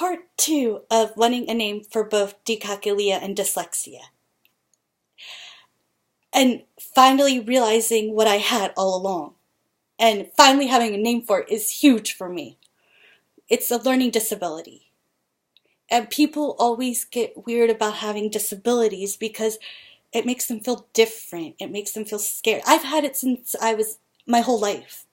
part 2 of wanting a name for both dyscalculia and dyslexia. And finally realizing what I had all along. And finally having a name for it is huge for me. It's a learning disability. And people always get weird about having disabilities because it makes them feel different. It makes them feel scared. I've had it since I was my whole life.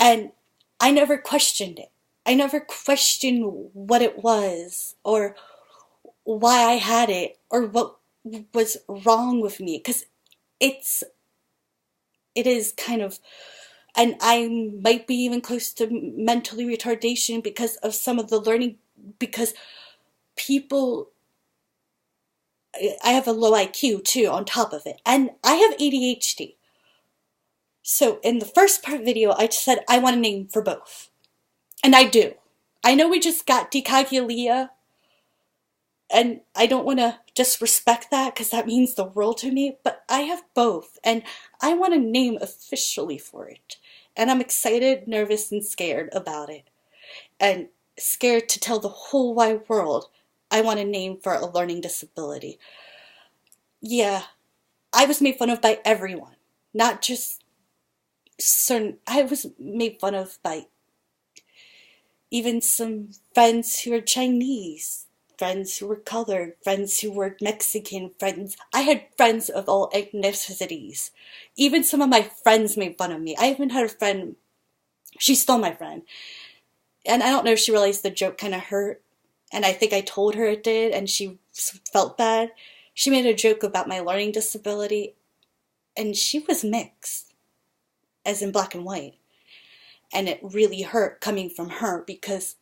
And I never questioned it. I never questioned what it was or why I had it or what was wrong with me, because it is kind of, and I might be even close to mentally retardation because of some of the learning, because people, I have a low IQ too on top of it, and I have ADHD. So in the first part video I said I want a name for both, and I do. I know we just got Dyscalculia, and I don't want to disrespect that because that means the world to me, but I have both, and I want a name officially for it. And I'm excited, nervous, and scared about it. And scared to tell the whole wide world I want a name for a learning disability. Yeah, I was made fun of by everyone, not just certain. I was made fun of by even some friends who are Chinese, friends who were colored, friends who were Mexican, friends. I had friends of all ethnicities. Even some of my friends made fun of me. I even had a friend, she's still my friend, and I don't know if she realized the joke kind of hurt, and I think I told her it did, and she felt bad. She made a joke about my learning disability, and she was mixed, as in black and white. And it really hurt coming from her because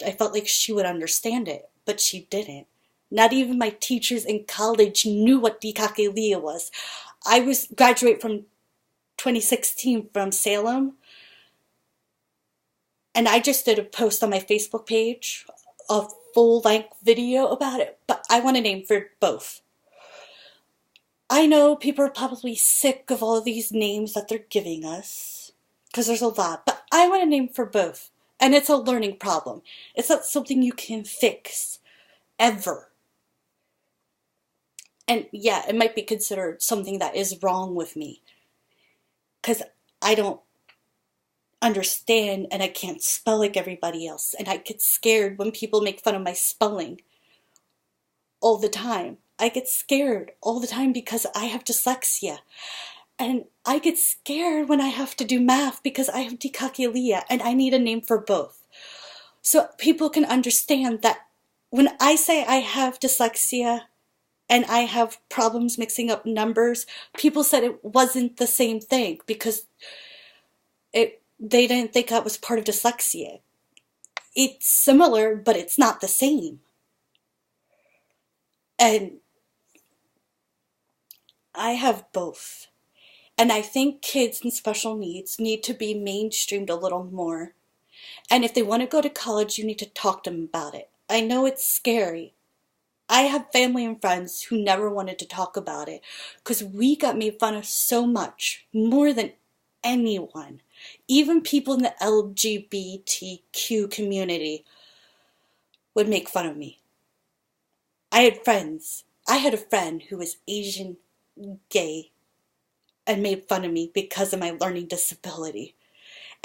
I felt like she would understand it, but she didn't. Not even my teachers in college knew what dyscalculia was. I was graduate from 2016 from Salem, and I just did a post on my Facebook page, a full-length video about it, but I want a name for both. I know people are probably sick of all of these names that they're giving us, because there's a lot, but I want a name for both. And it's a learning problem. It's not something you can fix, ever. And yeah, it might be considered something that is wrong with me, because I don't understand and I can't spell like everybody else. And I get scared when people make fun of my spelling all the time. I get scared all the time because I have dyslexia. And I get scared when I have to do math because I have dyscalculia, and I need a name for both. So people can understand that when I say I have dyslexia and I have problems mixing up numbers, people said it wasn't the same thing because they didn't think that was part of dyslexia. It's similar, but it's not the same. And I have both. And I think kids with special needs need to be mainstreamed a little more. And if they want to go to college, you need to talk to them about it. I know it's scary. I have family and friends who never wanted to talk about it because we got made fun of so much, more than anyone. Even people in the LGBTQ community would make fun of me. I had friends. I had a friend who was Asian, gay, and made fun of me because of my learning disability.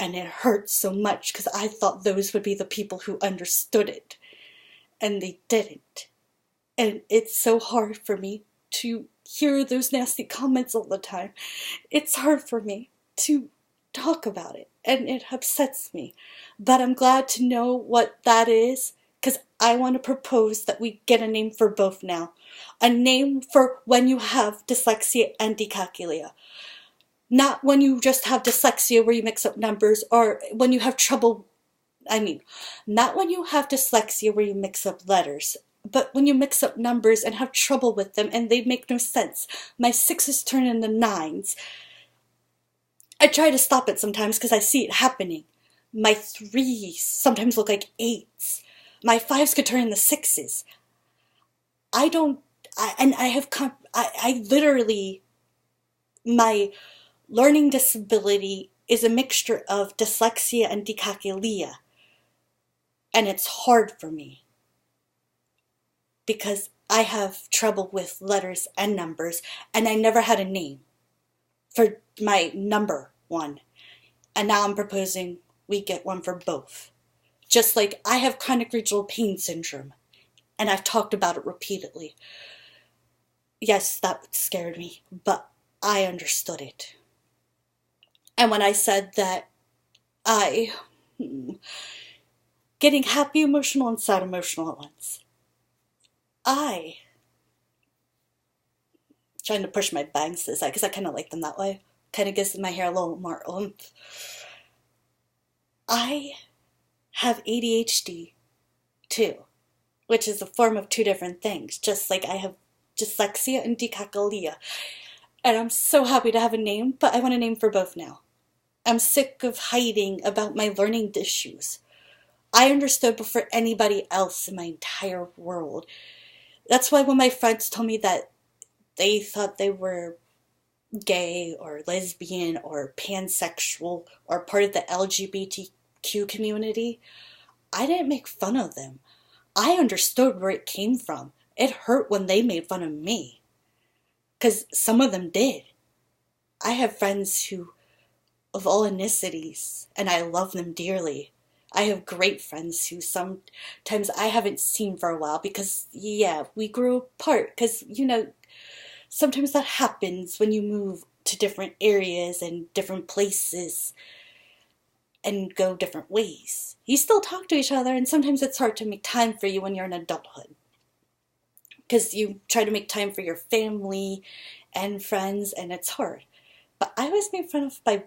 And it hurt so much because I thought those would be the people who understood it. And they didn't. And it's so hard for me to hear those nasty comments all the time. It's hard for me to talk about it. And it upsets me. But I'm glad to know what that is, because I want to propose that we get a name for both now. A name for when you have dyslexia and dyscalculia. Not when you just have dyslexia where you mix up numbers, or when you have trouble, not when you have dyslexia where you mix up letters, but when you mix up numbers and have trouble with them and they make no sense. My 6s turn into 9s. I try to stop it sometimes because I see it happening. My 3s sometimes look like 8s. My 5s could turn into 6s. I literally, my learning disability is a mixture of dyslexia and dyscalculia. And it's hard for me because I have trouble with letters and numbers, and I never had a name for my number one. And now I'm proposing we get one for both. Just like I have chronic regional pain syndrome, and I've talked about it repeatedly. Yes, that scared me, but I understood it. And when I said that I getting happy emotional and sad emotional at once, I trying to push my bangs to the side because I kind of like them that way. Kind of gives my hair a little more oomph. I have ADHD too, which is a form of two different things, just like I have dyslexia and dyscalculia. And I'm so happy to have a name, but I want a name for both now. I'm sick of hiding about my learning issues. I understood before anybody else in my entire world. That's why when my friends told me that they thought they were gay or lesbian or pansexual or part of the LGBTQ community, I didn't make fun of them. I understood where it came from. It hurt when they made fun of me. Because some of them did. I have friends who, of all ethnicities, and I love them dearly. I have great friends who sometimes I haven't seen for a while because, yeah, we grew apart. Because, sometimes that happens when you move to different areas and different places and go different ways. You still talk to each other, and sometimes it's hard to make time for you when you're in adulthood. Because you try to make time for your family and friends, and it's hard. But I was made fun of by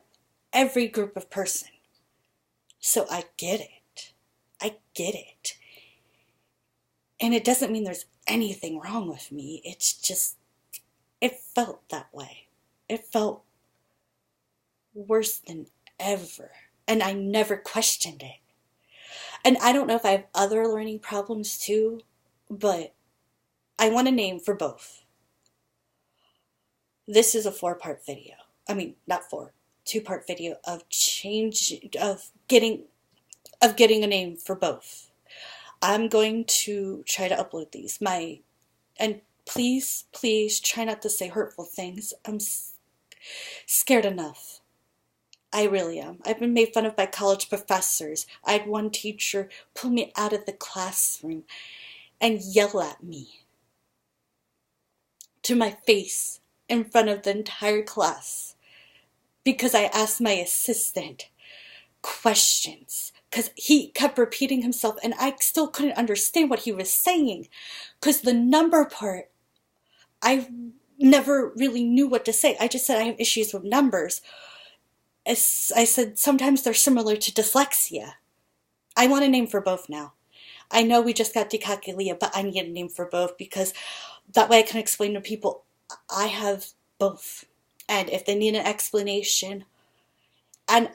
every group of person. So I get it. I get it. And it doesn't mean there's anything wrong with me. It's just, it felt that way. It felt worse than ever. And I never questioned it. And I don't know if I have other learning problems too, but I want a name for both. This is a 4-part video. I mean, not 4, 2-part video of getting a name for both. I'm going to try to upload these. And please try not to say hurtful things. I'm scared enough. I really am. I've been made fun of by college professors. I had one teacher pull me out of the classroom and yell at me to my face in front of the entire class because I asked my assistant questions because he kept repeating himself and I still couldn't understand what he was saying because the number part, I never really knew what to say. I just said I have issues with numbers. I said sometimes they're similar to dyslexia. I want a name for both now. I know we just got Dyscalculia, but I need a name for both because that way I can explain to people I have both. And if they need an explanation, and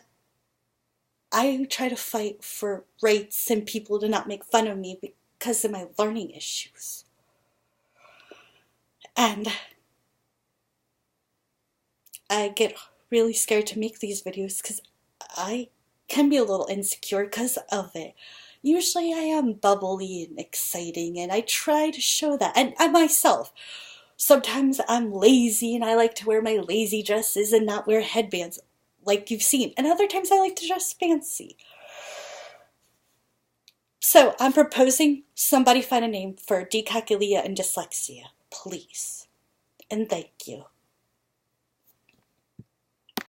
I try to fight for rights and people to not make fun of me because of my learning issues. And I get really scared to make these videos because I can be a little insecure because of it. Usually I am bubbly and exciting and I try to show that. And I myself, sometimes I'm lazy and I like to wear my lazy dresses and not wear headbands like you've seen. And other times I like to dress fancy. So I'm proposing somebody find a name for dyscalculia and dyslexia, please. And thank you.